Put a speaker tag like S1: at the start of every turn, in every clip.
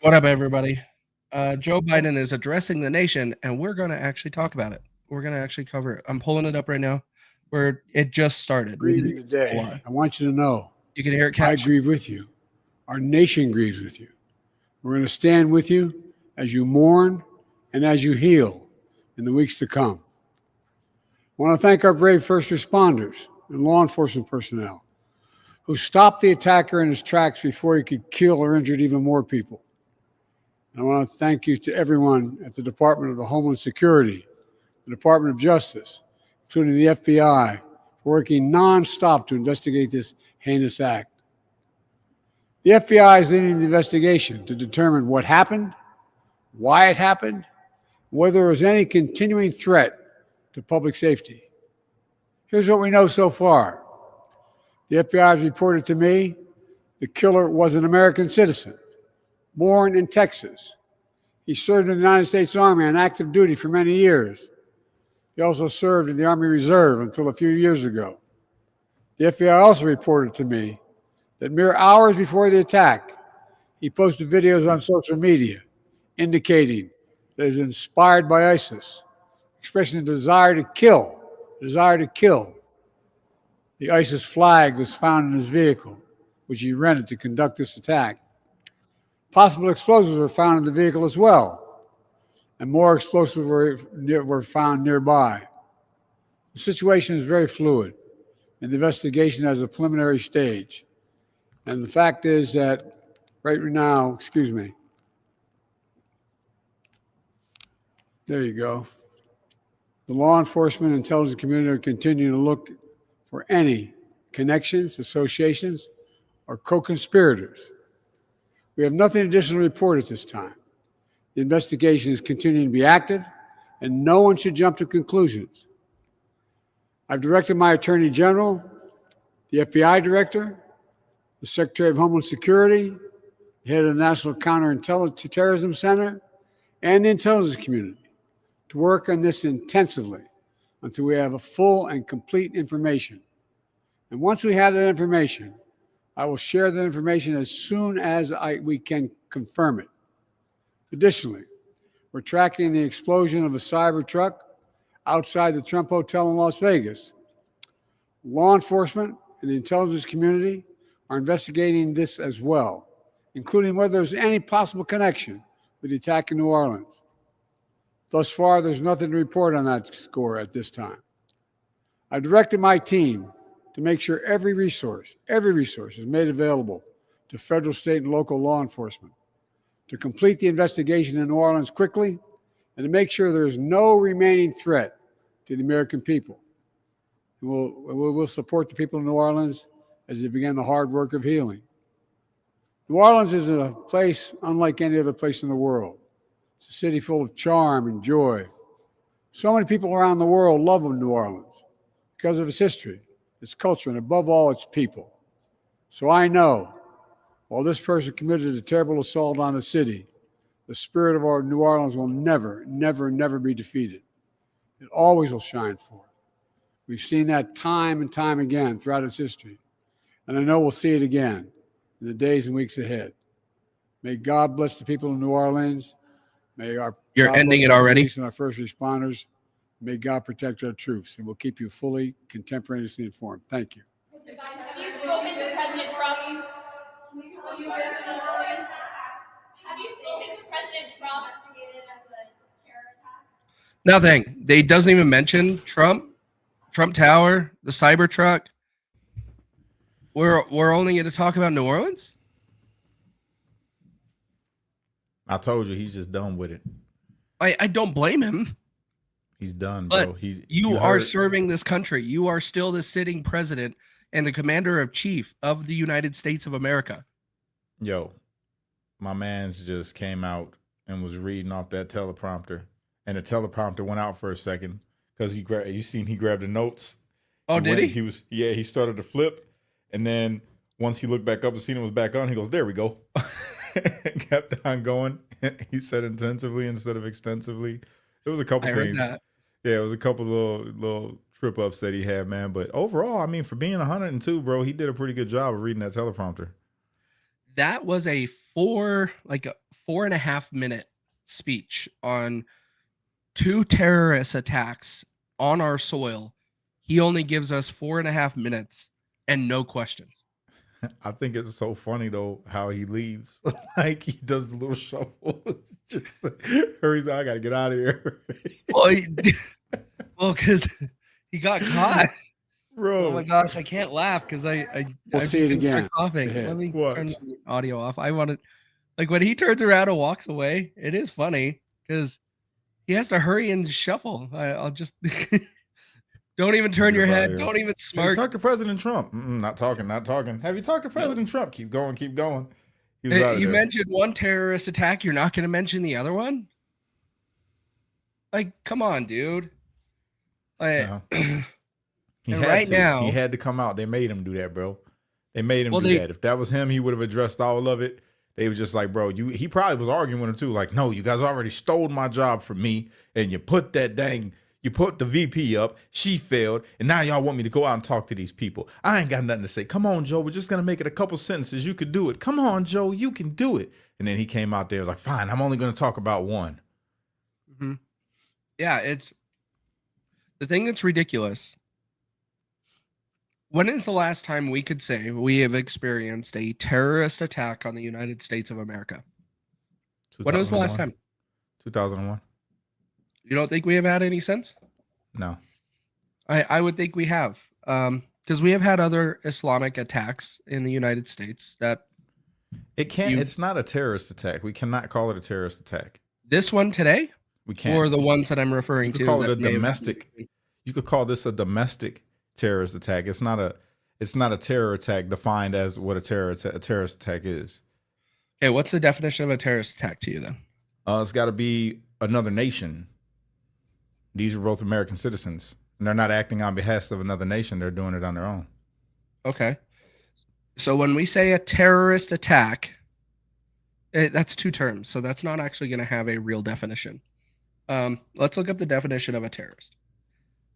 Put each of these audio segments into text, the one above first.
S1: What up, everybody? Joe Biden is addressing the nation, and we're going to actually talk about it. We're going to actually cover it. I'm pulling it up right now. Where it just started.
S2: Grieving today. I want you to know.
S1: You can hear it,
S2: I
S1: Kash.
S2: grieve with you. Our nation grieves with you. We're going to stand with you as you mourn and as you heal in the weeks to come. I want to thank our brave first responders and law enforcement personnel who stopped the attacker in his tracks before he could kill or injure even more people. And I want to thank you to everyone at the Department of the Homeland Security, the Department of Justice, including the FBI, for working nonstop to investigate this heinous act. The FBI is leading the investigation to determine what happened, why it happened, whether there was any continuing threat to public safety. Here's what we know so far. The FBI has reported to me the killer was an American citizen, born in Texas. He served in the United States Army on active duty for many years. He also served in the Army Reserve until a few years ago. The FBI also reported to me that mere hours before the attack, he posted videos on social media indicating that he was inspired by ISIS, expressing a desire to kill. The ISIS flag was found in his vehicle, which he rented to conduct this attack. Possible explosives were found in the vehicle as well, and more explosives were found nearby. The situation is very fluid, and the investigation has a preliminary stage. And the fact is that right now, there you go. The law enforcement and intelligence community are continuing to look for any connections, associations, or co-conspirators. We have nothing additional to report at this time. The investigation is continuing to be active, and no one should jump to conclusions. I've directed my Attorney General, the FBI Director, the Secretary of Homeland Security, the head of the National Counterterrorism Center, and the intelligence community to work on this intensively until we have a full and complete information. And once we have that information, I will share that information as soon as we can confirm it. Additionally, we're tracking the explosion of a cyber truck outside the Trump Hotel in Las Vegas. Law enforcement and the intelligence community are investigating this as well, including whether there's any possible connection with the attack in New Orleans. Thus far, there's nothing to report on that score at this time. I've directed my team to make sure every resource is made available to federal, state, and local law enforcement to complete the investigation in New Orleans quickly and to make sure there is no remaining threat to the American people. We'll support the people of New Orleans as they begin the hard work of healing. New Orleans is a place unlike any other place in the world. It's a city full of charm and joy. So many people around the world love New Orleans because of its history, its culture, and above all, its people. So I know, while this person committed a terrible assault on the city, the spirit of our New Orleans will never, never, never be defeated. It always will shine forth. We've seen that time and time again throughout its history, and I know we'll see it again in the days and weeks ahead. May God bless the people of New Orleans. May our
S1: You're ending it already.
S2: And our first responders. May God protect our troops, and we'll keep you fully contemporaneously informed. Thank you.
S3: Have you spoken to President Trump? Have you spoken to President Trump?
S1: Nothing. They doesn't even mention Trump Tower, the cyber truck. We're only going to talk about New Orleans?
S4: I told you he's just done with it.
S1: I don't blame him.
S4: He's done,
S1: but
S4: bro.
S1: You are serving this country. You are still the sitting president and the commander-in-chief of the United States of America.
S4: Yo, my man's just came out and was reading off that teleprompter, and the teleprompter went out for a second because he grabbed the notes.
S1: Oh, did he?
S4: He started to flip, and then once he looked back up and seen it was back on, he goes, "There we go." Kept on going. He said intensively instead of extensively. It was a couple things.
S1: Heard that.
S4: Yeah, it was a couple little trip ups that he had, man. But overall, I mean, for being 102, bro, he did a pretty good job of reading that teleprompter.
S1: That was a a 4.5 minute speech on 2 terrorist attacks on our soil. He only gives us 4.5 minutes and no questions.
S4: I think it's so funny though how he leaves. Like he does the little shuffle. Just hurries. I gotta get out of here.
S1: Well, because he got caught.
S4: Bro.
S1: Oh my gosh, I can't laugh because I
S2: see it
S1: can start
S2: again.
S1: coughing.
S2: Go ahead.
S1: Let me
S4: Watch.
S1: turn the audio off. I want to, like, when he turns around and walks away, it is funny because he has to hurry and shuffle. I'll just don't even turn
S4: Get
S1: your
S4: up outta
S1: head.
S4: here.
S1: Don't even
S4: Have you
S1: smirk.
S4: talked to President Trump? Not talking. Have you talked to President Trump? Keep going. He was out of
S1: You
S4: there.
S1: mentioned one terrorist attack. You're not going to mention the other one? Like, come on, dude. Like,
S4: No.
S1: And right now-
S4: he had to come out. They made him do that, bro. They made him
S1: Well,
S4: do that. If that was him, he would have addressed all of it. They was just like, bro, he probably was arguing with him too. Like, no, you guys already stole my job from me, and you put the VP up. She failed, and now y'all want me to go out and talk to these people. I ain't got nothing to say. Come on, Joe. We're just gonna make it a couple sentences. You could do it. Come on, Joe. You can do it. And then he came out there was like, fine. I'm only gonna talk about one.
S1: Mhm. Yeah, it's the thing that's ridiculous. When is the last time we could say we have experienced a terrorist attack on the United States of America? When was the last time?
S4: 2001.
S1: You don't think we have had any since?
S4: No.
S1: I would think we have, because we have had other Islamic attacks in the United States. That
S4: It can't. It's not a terrorist attack. We cannot call it a terrorist attack.
S1: this one today,
S4: We can't.
S1: or the ones that I'm referring
S4: You
S1: to,
S4: could call it
S1: that
S4: a
S1: may have
S4: domestic.
S1: happened.
S4: You could call this a domestic terrorist attack. It's not a terror attack defined as what a terrorist attack is.
S1: Okay, what's the definition of a terrorist attack to you then?
S4: It's got to be another nation. These are both American citizens, and they're not acting on behalf of another nation. They're doing it on their own.
S1: Okay, so when we say a terrorist attack, that's two terms, so that's not actually going to have a real definition. Let's look up the definition of a terrorist.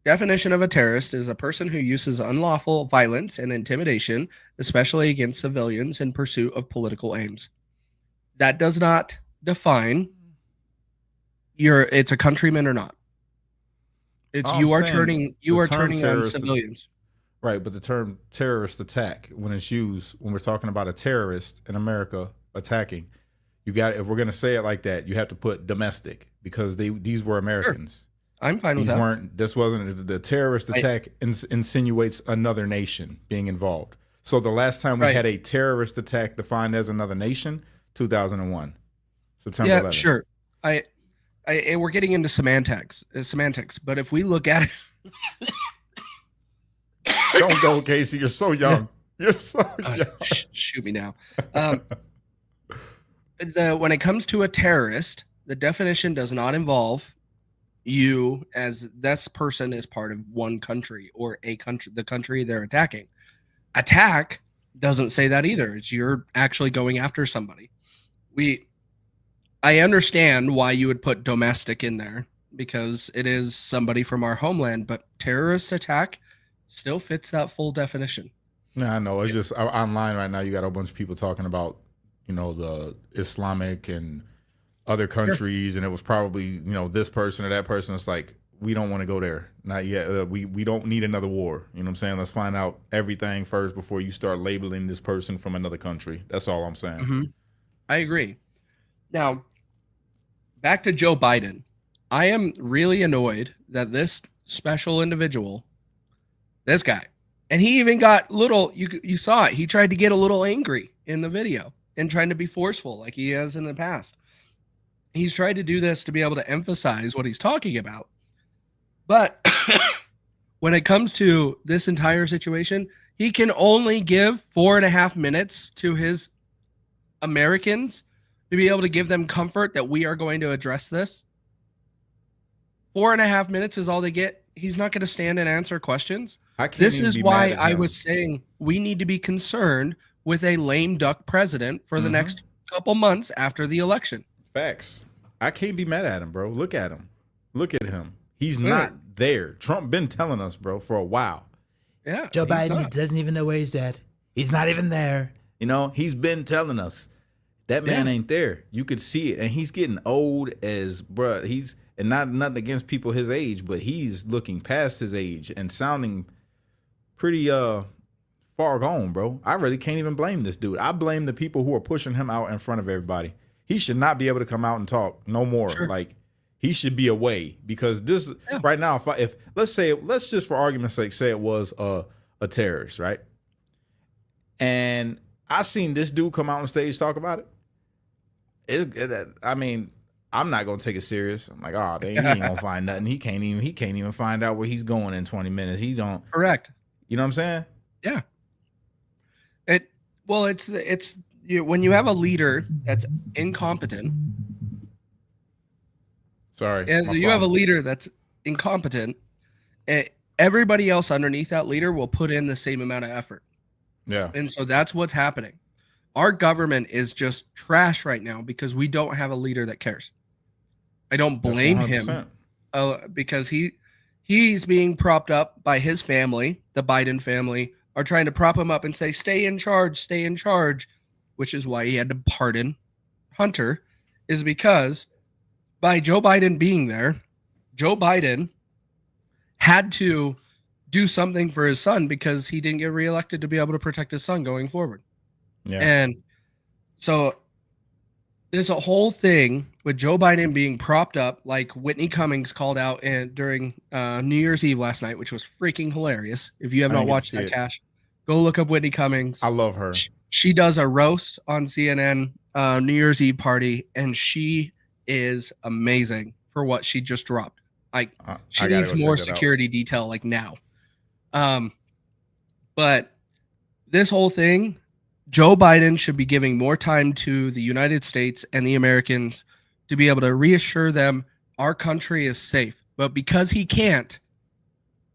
S1: Definition of a terrorist is a person who uses unlawful violence and intimidation, especially against civilians, in pursuit of political aims. That does not define it's a countryman or not. It's
S4: All
S1: you
S4: I'm
S1: are
S4: saying,
S1: turning on civilians.
S4: Right, but the term terrorist attack, when it's used, when we're talking about a terrorist in America attacking, if we're gonna say it like that, you have to put domestic because these were Americans.
S1: Sure. I'm fine with that.
S4: This wasn't the terrorist attack insinuates another nation being involved. So the last time we had a terrorist attack defined as another nation, 2001, September 11th.
S1: Yeah, sure. We're getting into semantics, but if we look at it,
S4: Don't go, Kaecey. You're so young. You're so young.
S1: Shoot me now. When it comes to a terrorist, the definition does not involve you as this person is part of one country or a country, the country they're attacking. Attack doesn't say that either. It's you're actually going after somebody. I understand why you would put domestic in there because it is somebody from our homeland, but terrorist attack still fits that full definition.
S4: No, I know. It's just online right now. You got a bunch of people talking about, the Islamic and other countries, and it was probably, this person or that person. It's like, we don't want to go there. Not yet. We don't need another war. You know what I'm saying? Let's find out everything first before you start labeling this person from another country. That's all I'm saying.
S1: Mm-hmm. I agree. Now, back to Joe Biden. I am really annoyed that this special individual, this guy, and he even got you saw it. He tried to get a little angry in the video and trying to be forceful like he has in the past. He's tried to do this to be able to emphasize what he's talking about. But when it comes to this entire situation, he can only give 4.5 minutes to his Americans to be able to give them comfort that we are going to address this. 4.5 minutes is all they get. He's not going to stand and answer questions. This is why I was saying we need to be concerned with a lame duck president for the next couple months after the election.
S4: Facts. I can't be mad at him, bro. Look at him. Look at him. He's not there. Trump been telling us, bro, for a while.
S1: Yeah.
S4: Joe Biden doesn't even know where he's at. He's not even there. He's been telling us. That man
S1: Yeah.
S4: ain't there. You could see it, and he's getting old as bruh. He's and not nothing against people his age, but he's looking past his age and sounding pretty far gone, bro. I really can't even blame this dude. I blame the people who are pushing him out in front of everybody. He should not be able to come out and talk no more.
S1: Sure.
S4: Like he should be away because this right now. If let's just for argument's sake say it was a terrorist, right? And I seen this dude come out on stage talk about it. I mean, I'm not gonna take it serious. I'm like, oh, he ain't gonna find nothing. He can't even find out where he's going in 20 minutes. He don't.
S1: Correct.
S4: You know what I'm saying?
S1: Yeah. When you have a leader that's incompetent.
S4: Sorry.
S1: And you have a leader that's incompetent. Everybody else underneath that leader will put in the same amount of effort.
S4: Yeah.
S1: And so that's what's happening. Our government is just trash right now because we don't have a leader that cares. I don't blame him because he's being propped up by his family. The Biden family are trying to prop him up and say, stay in charge, which is why he had to pardon Hunter, is because by Joe Biden being there, Joe Biden had to do something for his son because he didn't get reelected to be able to protect his son going forward.
S4: Yeah.
S1: And so there's a whole thing with Joe Biden being propped up, like Whitney Cummings called out during New Year's Eve last night, which was freaking hilarious. If you have not watched that, Cash, go look up Whitney Cummings.
S4: I love her.
S1: She does a roast on CNN New Year's Eve party, and she is amazing for what she just dropped. Like she needs more security detail, like now. But this whole thing, Joe Biden should be giving more time to the United States and the Americans to be able to reassure them our country is safe. But because he can't,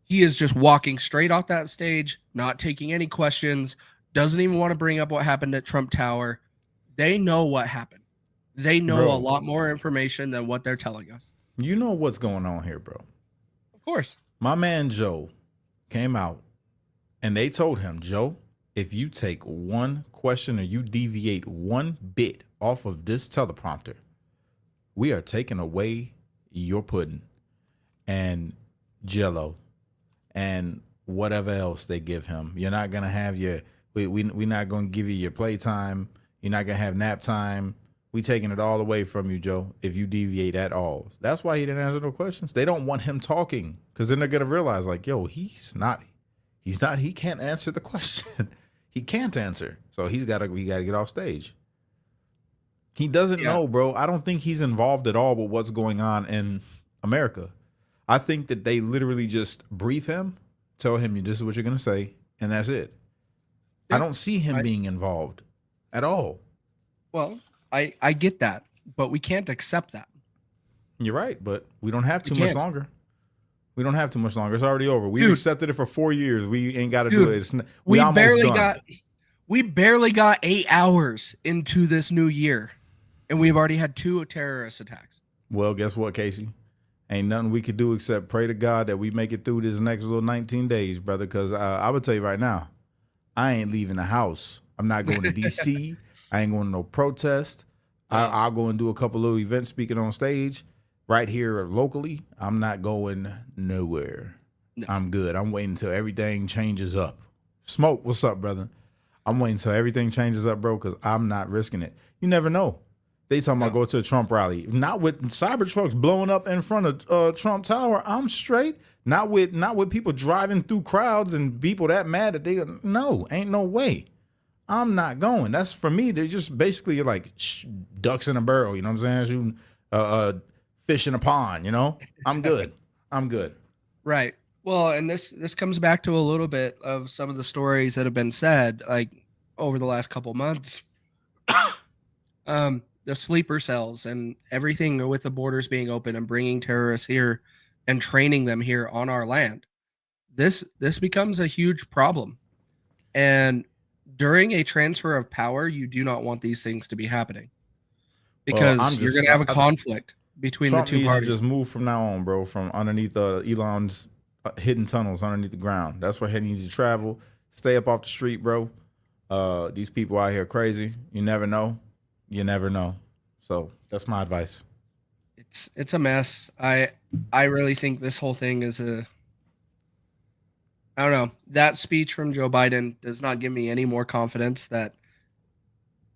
S1: he is just walking straight off that stage, not taking any questions, doesn't even want to bring up what happened at Trump Tower. They know what happened. They know a lot more information than what they're telling us.
S4: You know what's going on here, bro.
S1: Of course.
S4: My man Joe came out and they told him, Joe, if you take one question or you deviate one bit off of this teleprompter, we are taking away your pudding and Jello and whatever else they give him. You're not going to have we're not going to give you your playtime. You're not going to have nap time. We taking it all away from you, Joe, if you deviate at all. That's why he didn't answer no questions. They don't want him talking because then they're going to realize like, yo, he can't answer the question. He can't answer. So we got to get off stage. He doesn't know, bro. I don't think he's involved at all with what's going on in America. I think that they literally just brief him, tell him this is what you're going to say, and that's it. I don't see him being involved at all.
S1: Well, I get that, but we can't accept that.
S4: You're right, but we don't have too much longer. We don't have too much longer. It's already over. We've accepted it for 4 years. We ain't got to do it. We
S1: barely got 8 hours into this new year, and we've already had 2 terrorist attacks.
S4: Well, guess what, Kaecey? Ain't nothing we could do except pray to God that we make it through this next little 19 days, brother, because I would tell you right now, I ain't leaving the house. I'm not going to D.C. I ain't going to no protest. I'll go and do a couple little events speaking on stage right here locally. I'm not going nowhere. No. I'm good. I'm waiting until everything changes up. Smoke, what's up, brother? I'm waiting until everything changes up, bro, because I'm not risking it. You never know. They talking about go to a Trump rally. Not with Cybertrucks blowing up in front of Trump Tower. I'm straight. Not with people driving through crowds and people that mad that ain't no way. I'm not going. That's for me. They're just basically like ducks in a barrel. You know what I'm saying? Shooting fish in a pond. You know. I'm good. I'm good.
S1: Right. Well, and this comes back to a little bit of some of the stories that have been said like over the last couple months. The sleeper cells and everything with the borders being open and bringing terrorists here and training them here on our land. This becomes a huge problem. And during a transfer of power, you do not want these things to be happening because you're going to have a conflict between
S4: Trump
S1: the two parties.
S4: Just move from now on, bro, from underneath Elon's hidden tunnels underneath the ground. That's where he needs to travel. Stay up off the street, bro. These people out here crazy. You never know. you never know. So that's my advice.
S1: It's a mess. I really think this whole thing is I don't know. That speech from Joe Biden does not give me any more confidence that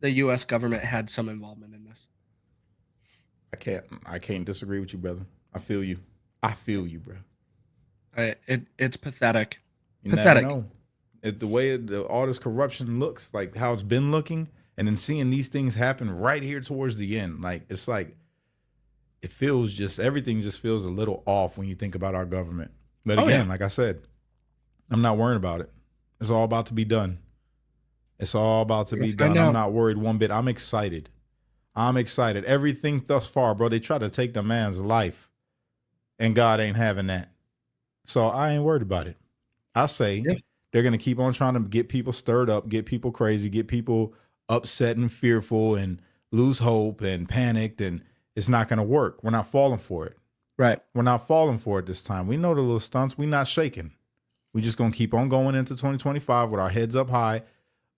S1: the U.S. government had some involvement in this.
S4: I can't disagree with you, brother. I feel you. I feel you, bro.
S1: It's pathetic.
S4: You
S1: Pathetic.
S4: never know. The way all this corruption looks, like how it's been looking, and then seeing these things happen right here towards the end, it's like it feels just everything just feels a little off when you think about our government. But again, like I said, I'm not worrying about it. It's all about to be done. It's all about to be done. I'm not worried one bit. I'm excited. I'm excited. Everything thus far, bro, they try to take the man's life, and God ain't having that. So I ain't worried about it. I say they're going to keep on trying to get people stirred up, get people crazy, get people upset and fearful and lose hope and panicked, and it's not going to work. We're not falling for it.
S1: Right.
S4: We're not falling for it this time. We know the little stunts. We're not shaking. We're just going to keep on going into 2025 with our heads up high,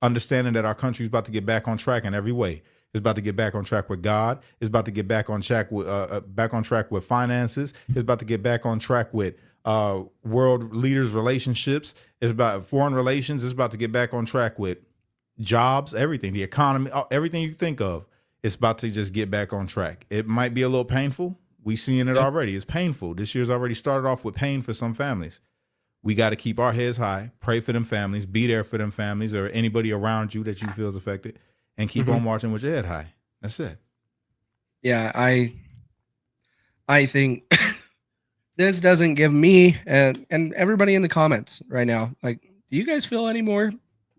S4: understanding that our country's about to get back on track in every way. It's about to get back on track with God. It's about to get back on track with finances. It's about to get back on track with world leaders' relationships. It's about foreign relations. It's about to get back on track with jobs, everything, the economy, everything you think of. It's about to just get back on track. It might be a little painful. We're seeing it already. It's painful. This year's already started off with pain for some families. We got to keep our heads high, pray for them families, be there for them families or anybody around you that you feel is affected, and keep on marching with your head high. That's it.
S1: Yeah, I think this doesn't give me and everybody in the comments right now, like, do you guys feel any more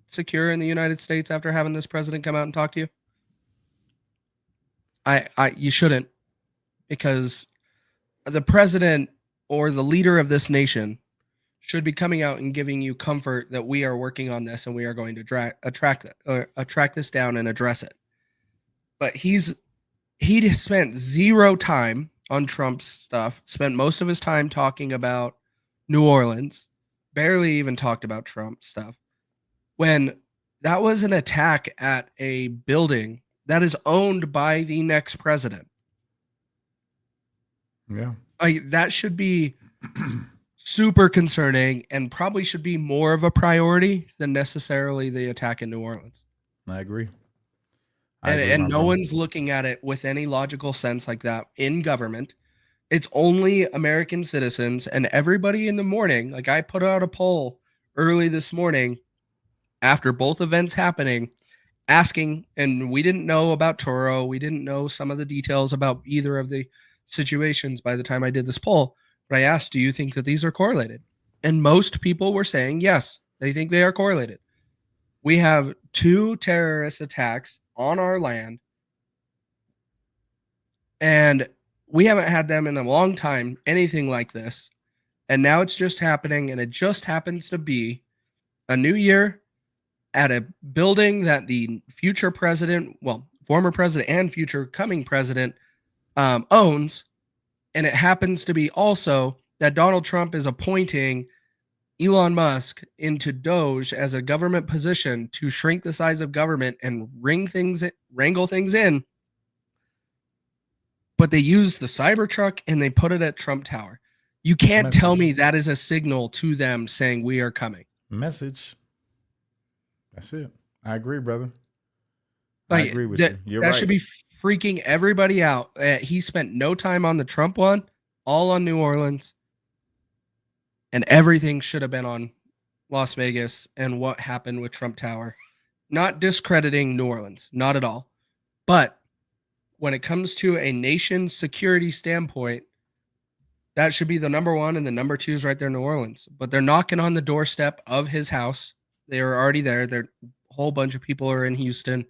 S1: secure in the United States after having this president come out and talk to you? You shouldn't, because the president or the leader of this nation should be coming out and giving you comfort that we are working on this and we are going to track this down and address it. But he spent zero time on Trump's stuff, spent most of his time talking about New Orleans, barely even talked about Trump stuff, when that was an attack at a building that is owned by the next president.
S4: Yeah.
S1: That should be super concerning and probably should be more of a priority than necessarily the attack in New Orleans.
S4: I agree.
S1: And no one's looking at it with any logical sense like that in government. It's only American citizens, and everybody in the morning. Like, I put out a poll early this morning after both events happening, asking, and we didn't know about Toro. We didn't know some of the details about either of the situations by the time I did this poll. But I asked, do you think that these are correlated? And most people were saying, yes, they think they are correlated. We have 2 terrorist attacks on our land, and we haven't had them in a long time, anything like this. And now it's just happening, and it just happens to be a new year at a building that the future president, well, former president and future coming president owns. And it happens to be also that Donald Trump is appointing Elon Musk into Doge as a government position to shrink the size of government and wrangle things in. But they use the Cybertruck and they put it at Trump Tower. You can't tell me that is a signal to them saying we are coming.
S4: Message. That's it. I agree, brother.
S1: Like,
S4: I agree with you. You're right.
S1: That should be freaking everybody out. He spent no time on the Trump one, all on New Orleans. And everything should have been on Las Vegas and what happened with Trump Tower. Not discrediting New Orleans, not at all. But when it comes to a nation's security standpoint, that should be the number 1, and the number 2 is right there in New Orleans. But they're knocking on the doorstep of his house. They are already there. A whole bunch of people are in Houston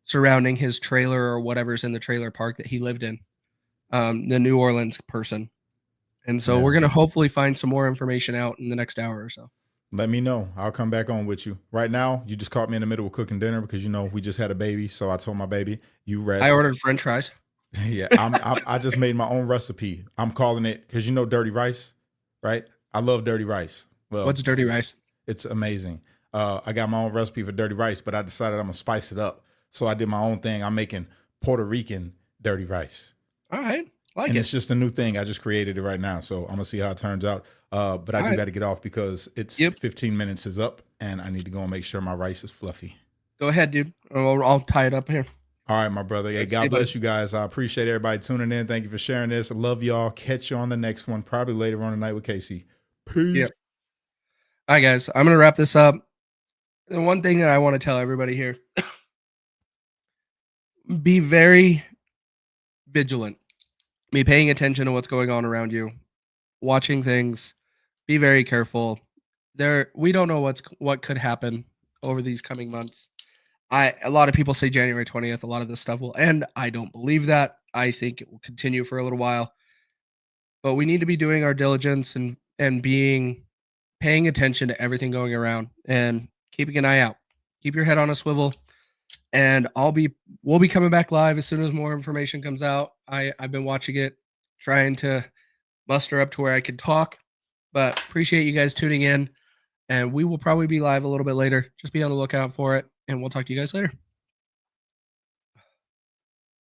S1: surrounding his trailer or whatever's in the trailer park that he lived in, the New Orleans person. And so we're going to hopefully find some more information out in the next hour or so.
S4: Let me know. I'll come back on with you. Right now, you just caught me in the middle of cooking dinner because, we just had a baby. So I told my baby, you rest.
S1: I ordered French fries.
S4: Yeah, I just made my own recipe. I'm calling it, because dirty rice, right? I love dirty rice. Well,
S1: what's dirty rice?
S4: It's amazing. I got my own recipe for dirty rice, but I decided I'm going to spice it up. So I did my own thing. I'm making Puerto Rican dirty rice.
S1: All right. Like
S4: And
S1: it.
S4: it's just a new thing. I just created it right now. So I'm gonna see how it turns out. But I do got to get off because it's 15 minutes is up and I need to go and make sure my rice is fluffy.
S1: Go ahead, dude. I'll tie it up here.
S4: All right, my brother. Hey, God bless you guys. I appreciate everybody tuning in. Thank you for sharing this. I love y'all. Catch you on the next one, probably later on tonight with Kaecey. Peace.
S1: Yep. All right, guys. I'm going to wrap this up. The one thing that I want to tell everybody here, be very vigilant. Be paying attention to what's going on around you. Watching things. Be very careful. We don't know what could happen over these coming months. A lot of people say January 20th, a lot of this stuff will end. I don't believe that. I think it will continue for a little while. But we need to be doing our diligence and paying attention to everything going around and keeping an eye out. Keep your head on a swivel. And we'll be coming back live as soon as more information comes out. I've been watching it, trying to muster up to where I can talk. But appreciate you guys tuning in. And we will probably be live a little bit later. Just be on the lookout for it. And we'll talk to you guys later.